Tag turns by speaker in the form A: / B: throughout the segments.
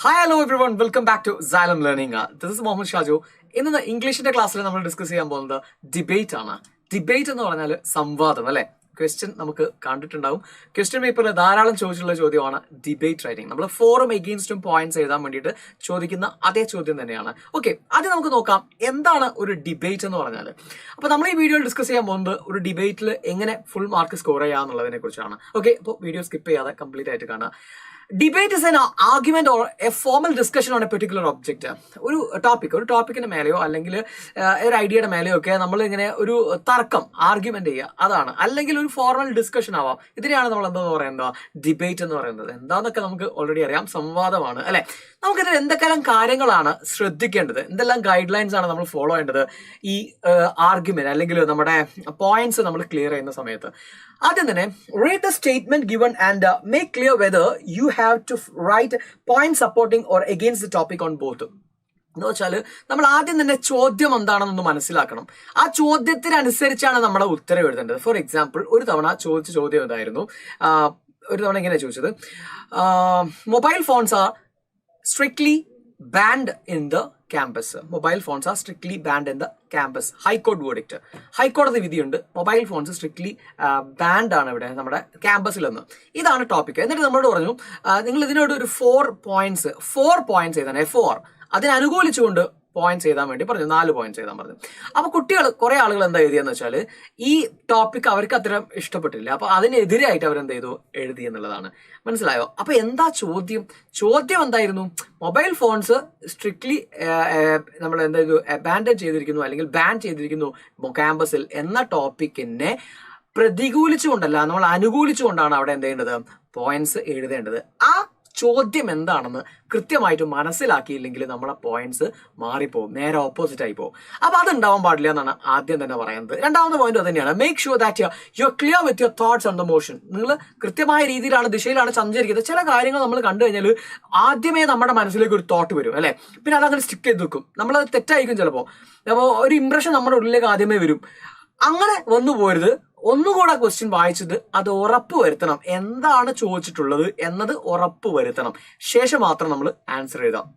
A: Hi hello everyone welcome back to Xylem learning. This is Muhammad Shaju. ഇന്ന് ഇംഗ്ലീഷിന്റെ ക്ലാസ്സിൽ നമ്മൾ ഡിസ്കസ് ചെയ്യാൻ പോകുന്നത് ഡിബേറ്റ് ആണ്. ഡിബേറ്റ് എന്ന് പറഞ്ഞാൽ സംവാദം അല്ലെ. ക്വസ്റ്റ്യൻ നമുക്ക് കണ്ടിട്ടുണ്ടാവും. ക്വസ്റ്റ്യൻ പേപ്പറിൽ ധാരാളം ചോദിച്ചിട്ടുള്ള ചോദ്യമാണ് ഡിബേറ്റ് റൈറ്റിംഗ്. നമ്മൾ ഫോറും എഗെയിൻസ്റ്റും പോയിന്റ്സ് എഴുതാൻ വേണ്ടിയിട്ട് ചോദിക്കുന്ന അതേ ചോദ്യം തന്നെയാണ്. ഓക്കെ, ആദ്യം നമുക്ക് നോക്കാം എന്താണ് ഒരു ഡിബേറ്റ് എന്ന് പറഞ്ഞാൽ. അപ്പോൾ നമ്മൾ ഈ വീഡിയോയിൽ ഡിസ്കസ് ചെയ്യാൻ പോകുന്നത് ഒരു ഡിബേറ്റിൽ എങ്ങനെ ഫുൾ മാർക്ക് സ്കോർ ചെയ്യാന്നുള്ളതിനെ കുറിച്ചാണ്. ഓക്കെ, അപ്പോൾ വീഡിയോ സ്കിപ്പ് ചെയ്യാതെ കംപ്ലീറ്റ് ആയിട്ട് കാണുക. Debate is an argument or a formal discussion on a particular object. ഒരു ടോപ്പിക്കിന്റെ മേലെയോ അല്ലെങ്കിൽ ഒരു ഐഡിയയുടെ മേലെയോ ഒക്കെ നമ്മൾ ഇങ്ങനെ ഒരു തർക്കം ആർഗ്യുമെന്റ് ചെയ്യുക, അതാണ്. അല്ലെങ്കിൽ ഒരു ഫോർമൽ ഡിസ്കഷൻ ആവാം. ഇതിനെയാണ് നമ്മൾ എന്താ പറയുന്നത്, ഡിബേറ്റ് എന്ന് പറയുന്നത്. എന്താന്നൊക്കെ നമുക്ക് ഓൾറെഡി അറിയാം, സംവാദമാണ് അല്ലെ. നമുക്കിതിൽ എന്തൊക്കെല്ലാം കാര്യങ്ങളാണ് ശ്രദ്ധിക്കേണ്ടത്, എന്തെല്ലാം ഗൈഡ് ലൈൻസ് ആണ് നമ്മൾ ഫോളോ ചെയ്യേണ്ടത് ഈ ആർഗ്യുമെന്റ് അല്ലെങ്കിൽ നമ്മുടെ പോയിന്റ്സ് നമ്മൾ ക്ലിയർ ചെയ്യുന്ന സമയത്ത്. ആദ്യം തന്നെ read the statement given and make clear whether you have to write points supporting or against the topic on both. എന്ന് വെച്ചാൽ നമ്മൾ ആദ്യം തന്നെ ചോദ്യം എന്താണെന്നൊന്ന് മനസ്സിലാക്കണം. ആ ചോദ്യത്തിനനുസരിച്ചാണ് നമ്മുടെ ഉത്തരം എഴുതേണ്ടത്. ഫോർ എക്സാമ്പിൾ, ഒരു തവണ ചോദിച്ച ചോദ്യം എന്തായിരുന്നു, ഒരു തവണ ഇങ്ങനെ ചോദിച്ചത്, mobile phones are strictly banned in the campus. Mobile phones are strictly banned in the campus. ഹൈക്കോടതി വേർഡിക്റ്റ്, ഹൈക്കോടതി വിധിയുണ്ട്, മൊബൈൽ ഫോൺസ് സ്ട്രിക്ട്ലി ബാൻഡ് ആണ് ഇവിടെ നമ്മുടെ ക്യാമ്പസിൽ നിന്ന്. ഇതാണ് ടോപ്പിക്. എന്നിട്ട് നമ്മളോട് പറഞ്ഞു, നിങ്ങൾ ഇതിനോട് ഒരു 4 പോയിന്റ്സ് എഴുതാൻ, F4 അതിനനുകൂലിച്ചുകൊണ്ട് പോയിന്റ്സ് എഴുതാൻ വേണ്ടി പറഞ്ഞു. 4 പോയിന്റ്സ് എഴുതാൻ പറഞ്ഞു. അപ്പൊ കുറെ ആളുകൾ എന്താ എഴുതിയെന്ന് വെച്ചാൽ ഈ ടോപ്പിക് അവർക്ക് അത്ര ഇഷ്ടപ്പെട്ടില്ല. അപ്പൊ അതിനെതിരായിട്ട് അവരെന്ത് ചെയ്തു, എഴുതി എന്നുള്ളതാണ്. മനസ്സിലായോ? അപ്പൊ എന്താ ചോദ്യം എന്തായിരുന്നു, മൊബൈൽ ഫോൺസ് സ്ട്രിക്ട്ലി നമ്മൾ എന്താ ചെയ്തു, അബാൻഡൻ ചെയ്തിരിക്കുന്നു അല്ലെങ്കിൽ ബാൻ ചെയ്തിരിക്കുന്നു ക്യാമ്പസിൽ എന്ന ടോപ്പിക്കിനെ പ്രതികൂലിച്ചുകൊണ്ടല്ല, നമ്മൾ അനുകൂലിച്ചുകൊണ്ടാണ് അവിടെ എന്ത് ചെയ്യേണ്ടത്, പോയിന്റ്സ് എഴുതേണ്ടത്. ആ ചോദ്യം എന്താണെന്ന് കൃത്യമായിട്ട് മനസ്സിലാക്കിയില്ലെങ്കിൽ നമ്മളെ പോയിന്റ്സ് മാറിപ്പോകും, നേരെ ഓപ്പോസിറ്റ് ആയി പോകും. അപ്പൊ അത് ഉണ്ടാവാൻ പാടില്ല എന്നാണ് ആദ്യം തന്നെ പറയുന്നത്. രണ്ടാമത്തെ പോയിന്റ് അത് തന്നെയാണ്, make sure that you are clear with your thoughts on the motion. നിങ്ങൾ കൃത്യമായ രീതിയിലാണ്, ദിശയിലാണ് സഞ്ചരിക്കുന്നത്. ചില കാര്യങ്ങൾ നമ്മൾ കണ്ടു കഴിഞ്ഞാൽ ആദ്യമേ നമ്മുടെ മനസ്സിലേക്ക് ഒരു തോട്ട് വരും അല്ലെ, പിന്നെ അതങ്ങനെ സ്റ്റിക്ക് ചെയ്ത് വെക്കും. നമ്മളത് തെറ്റായിരിക്കും ചിലപ്പോൾ. അപ്പോൾ ഒരു ഇംപ്രഷൻ നമ്മുടെ ഉള്ളിലേക്ക് ആദ്യമേ വരും. അങ്ങനെ വന്നു പോരുത്. ഒന്നുകൂടെ ക്വസ്റ്റ്യൻ വായിച്ചത് അത് ഉറപ്പ് വരുത്തണം, എന്താണ് ചോദിച്ചിട്ടുള്ളത് എന്നത് ഉറപ്പ് വരുത്തണം, ശേഷം മാത്രം നമ്മൾ ആൻസർ എഴുതാം.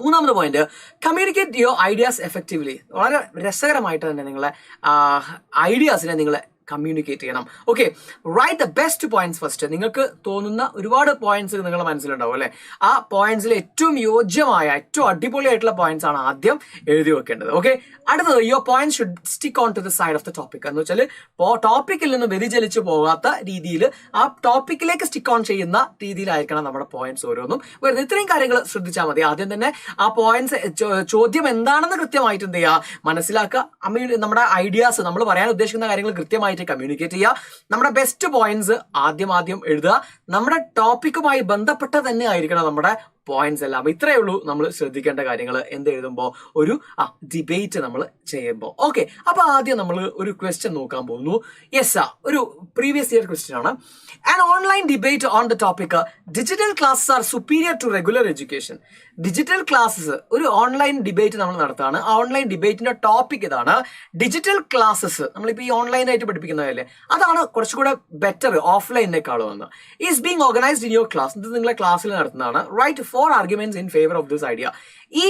A: മൂന്നാമത്തെ point, communicate your ideas effectively. വളരെ രസകരമായിട്ട് തന്നെ നിങ്ങളെ ഐഡിയാസിനെ നിങ്ങളെ കമ്മ്യൂണിക്കേറ്റ് ചെയ്യണം. Okay, write the best points first. നിങ്ങൾക്ക് തോന്നുന്ന ഒരുപാട് പോയിന്റ്സ് നിങ്ങളുടെ മനസ്സിലുണ്ടാവും അല്ലെ. ആ പോയിന്റ്സിൽ ഏറ്റവും യോജ്യമായ, ഏറ്റവും അടിപൊളിയായിട്ടുള്ള പോയിന്റ്സ് ആണ് ആദ്യം എഴുതി വെക്കേണ്ടത്. ഓക്കെ, അടുത്തത്, your point should stick on to the side of the topic. എന്ന് വെച്ചാൽ ടോപ്പിക്കിൽ നിന്ന് വ്യതിചലിച്ചു പോകാത്ത രീതിയിൽ ആ ടോപ്പിക്കിലേക്ക് സ്റ്റിക്ക് ഓൺ ചെയ്യുന്ന രീതിയിലായിരിക്കണം നമ്മുടെ പോയിന്റ്സ് ഓരോന്നും വരുന്നത്. ഇത്രയും കാര്യങ്ങൾ ശ്രദ്ധിച്ചാൽ മതി. ആദ്യം തന്നെ ആ പോയിന്റ്സ്, ചോദ്യം എന്താണെന്ന് കൃത്യമായിട്ട് എന്ത് ചെയ്യുക, മനസ്സിലാക്കുക. നമ്മുടെ ഐഡിയാസ്, നമ്മൾ പറയാൻ ഉദ്ദേശിക്കുന്ന കാര്യങ്ങൾ കൃത്യമായിട്ട് കമ്മ്യൂണിക്കേറ്റ് ചെയ്യുക. നമ്മുടെ ബെസ്റ്റ് പോയിന്റ്സ് ആദ്യം എഴുതുക. നമ്മുടെ ടോപ്പിക്കുമായി ബന്ധപ്പെട്ട തന്നെ ആയിരിക്കണം നമ്മുടെ പോയിന്റ്സ് എല്ലാം. ഇത്രയേ ഉള്ളൂ നമ്മൾ ശ്രദ്ധിക്കേണ്ട കാര്യങ്ങൾ എന്ത് എഴുതുമ്പോൾ, ഒരു ഡിബേറ്റ് നമ്മൾ ചെയ്യുമ്പോൾ. ഓക്കെ, അപ്പൊ ആദ്യം നമ്മൾ ഒരു ക്വസ്റ്റ്യൻ നോക്കാൻ പോകുന്നു. ഒരു പ്രീവിയസ് ഇയർ ക്വസ്റ്റ്യൻ ആണ്. An online debate on the topic digital classes are superior to regular education. Digital classes, ഒരു ഓൺലൈൻ ഡിബേറ്റ് നമ്മൾ നടത്താണ്. ആ ഓൺലൈൻ ഡിബേറ്റിന്റെ ടോപ്പിക് ഇതാണ്, ഡിജിറ്റൽ ക്ലാസ്സസ്. നമ്മളിപ്പോൾ ഈ ഓൺലൈനായിട്ട് പഠിപ്പിക്കുന്നതല്ലേ, അതാണ് കുറച്ചുകൂടെ ബെറ്റർ ഓഫ്ലൈനേക്കാളും എന്ന്. Is being organized in your class. ഇത് നിങ്ങളെ ക്ലാസ്സിൽ നടത്തുന്നതാണ്. Right 4 arguments in favour of this idea. ഈ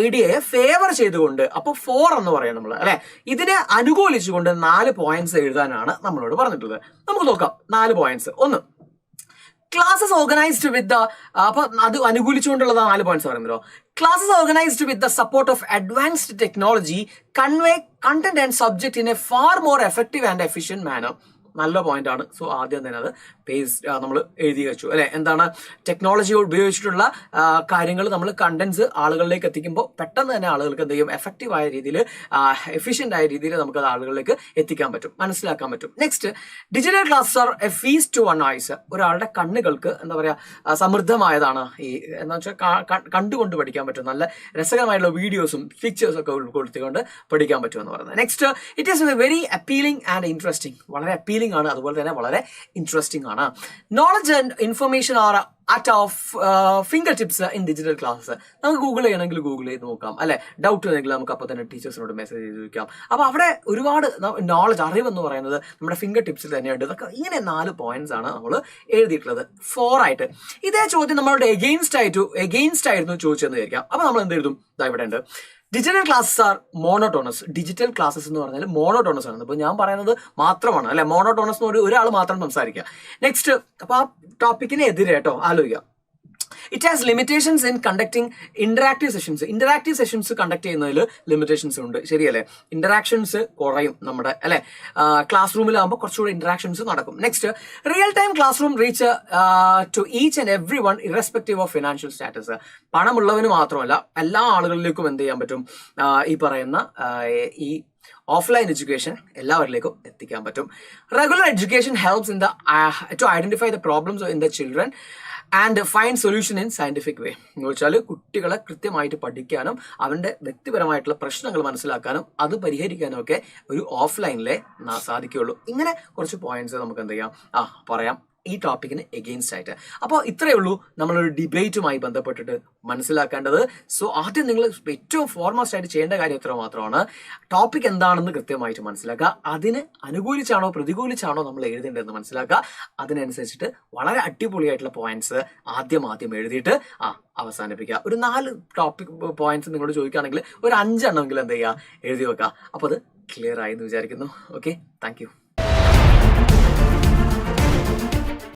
A: ഐഡിയയെ ഫേവർ ചെയ്തുകൊണ്ട്, അപ്പോൾ 4 എന്ന് പറയാം നമ്മൾ അല്ലെ. ഇതിനെ അനുകൂലിച്ചുകൊണ്ട് 4 പോയിന്റ്സ് എഴുതാനാണ് നമ്മളോട് പറഞ്ഞിട്ടുള്ളത്. നമുക്ക് നോക്കാം 4 പോയിന്റ്സ്. ഒന്ന്, ക്ലാസ്സസ് ഓർഗനൈസ്ഡ് വിത്ത് ദ, അപ്പൊ അത് അനുകൂലിച്ചുകൊണ്ടുള്ളത് 4 പോയിന്റ്സ് പറയുന്നല്ലോ. Classes organised with the support of advanced technology convey content and subject in a far more effective and efficient manner. നല്ല പോയിന്റ് ആണ്. സോ ആദ്യം തന്നെ അത് നമ്മൾ എഴുതി വെച്ചു അല്ലെ. എന്താണ്, ടെക്നോളജി ഉപയോഗിച്ചിട്ടുള്ള കാര്യങ്ങൾ നമ്മൾ കണ്ടന്റ്സ് ആളുകളിലേക്ക് എത്തിക്കുമ്പോൾ പെട്ടെന്ന് തന്നെ ആളുകൾക്ക് എന്ത് ചെയ്യും, എഫക്റ്റീവ് ആയ രീതിയിൽ, എഫിഷ്യന്റ് ആയ രീതിയിൽ നമുക്ക് അത് ആളുകളിലേക്ക് എത്തിക്കാൻ പറ്റും, മനസ്സിലാക്കാൻ പറ്റും. Next, digital classes are a feast to one eyes. ഒരാളുടെ കണ്ണുകൾക്ക് എന്താ പറയാ, സമൃദ്ധമായതാണ് ഈ, എന്താ വെച്ചാൽ കണ്ടുകൊണ്ട് പഠിക്കാൻ പറ്റും. നല്ല രസകരമായിട്ടുള്ള വീഡിയോസും പിക്ചേഴ്സും ഒക്കെ ഉൾപ്പെടുത്തിക്കൊണ്ട് പഠിക്കാൻ പറ്റുമെന്ന് പറയുന്നത്. Next, it is very appealing and interesting. വളരെ അപ്പീലിംഗ് ആണ്, അതുപോലെ തന്നെ വളരെ ഇൻട്രസ്റ്റിംഗ് ആണ്. Knowledge and information are at of finger tips in digital classes. നമുക്ക് ഗൂഗിൾ ചെയ്യണമെങ്കിൽ ഗൂഗിൾ ചെയ്ത് നോക്കാം അല്ലെ, ഡൗട്ട് ഉണ്ടെങ്കിൽ നമുക്ക് അപ്പോൾ തന്നെ ടീച്ചേഴ്സിനോട് മെസ്സേജ് ചെയ്ത് ചോദിക്കാം. അപ്പോൾ അവിടെ ഒരുപാട് നോളജ്, അറിവെന്ന് പറയുന്നത് നമ്മുടെ ഫിംഗർ ടിപ്സിൽ തന്നെയുണ്ട്. ഇതൊക്കെ ഇങ്ങനെ 4 പോയിന്റ്സ് ആണ് നമ്മൾ എഴുതിയിട്ടുള്ളത്. 4 ആയിട്ട് ഇതേ ചോദ്യം നമ്മളുടെ എഗെയിൻസ്റ്റ് ആയിരുന്നു ചോദിച്ചെന്ന് വിചാരിക്കാം. അപ്പോൾ നമ്മൾ എന്ത് എഴുതും? ഇതാ ഇവിടെ ഉണ്ട്, digital classes R monotonous. Digital classes എന്ന് പറഞ്ഞാൽ മോണോട്ടോണസ് ആണ്. അപ്പോൾ ഞാൻ പറയുന്നത് മാത്രമാണ് അല്ലെ, മോണോട്ടോണസ് എന്ന് ഒരാൾ മാത്രം സംസാരിക്കുക. നെക്സ്റ്റ്, അപ്പോൾ ആ ടോപ്പിക്കിന് എതിരെ കേട്ടോ ആലോചിക്കുക. It has limitations in conducting interactive sessions. Interactive sessions conduct ചെയ്യുന്നതിൽ ലിമിറ്റേഷൻസ് ഉണ്ട്, ശരിയല്ലേ? ഇന്ററാക്ഷൻസ് കുറയും നമ്മുടെ അല്ലെ, ക്ലാസ് റൂമിലാകുമ്പോൾ കുറച്ചുകൂടി ഇന്ററാക്ഷൻസ് നടക്കും. Next, real time classroom reach to each and every one irrespective of financial status. പണമുള്ളവന് മാത്രമല്ല എല്ലാ ആളുകളിലേക്കും എന്ത് ചെയ്യാൻ പറ്റും? ഈ പറയുന്ന ഈ ഓഫ്ലൈൻ എഡ്യൂക്കേഷൻ എല്ലാവരിലേക്കും എത്തിക്കാൻ പറ്റും. Regular education helps in to identify the problems in the children and find solution in scientific way. എന്ന് വെച്ചാൽ കുട്ടികളെ കൃത്യമായിട്ട് പഠിക്കാനും അവന്റെ വ്യക്തിപരമായിട്ടുള്ള പ്രശ്നങ്ങൾ മനസ്സിലാക്കാനും അത് പരിഹരിക്കാനും ഒക്കെ ഒരു ഓഫ്ലൈനിലെ സാധിക്കുകയുള്ളൂ. ഇങ്ങനെ കുറച്ച് പോയിന്റ്സ് നമുക്ക് എന്ത് ചെയ്യാം, പറയാം ഈ ടോപ്പിക്കിന് എഗെയിൻസ്റ്റ് ആയിട്ട്. അപ്പോൾ ഇത്രയേ ഉള്ളൂ നമ്മളൊരു ഡിബേറ്റുമായി ബന്ധപ്പെട്ടിട്ട് മനസ്സിലാക്കേണ്ടത്. സോ ആദ്യം നിങ്ങൾ ഏറ്റവും ഫോർമോസ്റ്റ് ആയിട്ട് ചെയ്യേണ്ട കാര്യം ഇത്ര മാത്രമാണ്, ടോപ്പിക് എന്താണെന്ന് കൃത്യമായിട്ട് മനസ്സിലാക്കുക. അതിന് അനുകൂലിച്ചാണോ പ്രതികൂലിച്ചാണോ നമ്മൾ എഴുതേണ്ടതെന്ന് മനസ്സിലാക്കുക. അതിനനുസരിച്ചിട്ട് വളരെ അടിപൊളിയായിട്ടുള്ള പോയിന്റ്സ് ആദ്യം എഴുതിയിട്ട് അവസാനിപ്പിക്കുക. ഒരു 4 ടോപ്പിക് പോയിന്റ്സ് നിങ്ങളോട് ചോദിക്കുകയാണെങ്കിൽ ഒരു 5 എണ്ണമെങ്കിലും എന്ത് ചെയ്യുക, എഴുതി വെക്കുക. അപ്പോൾ അത് ക്ലിയർ ആയി എന്ന് വിചാരിക്കുന്നു. Okay, thank you.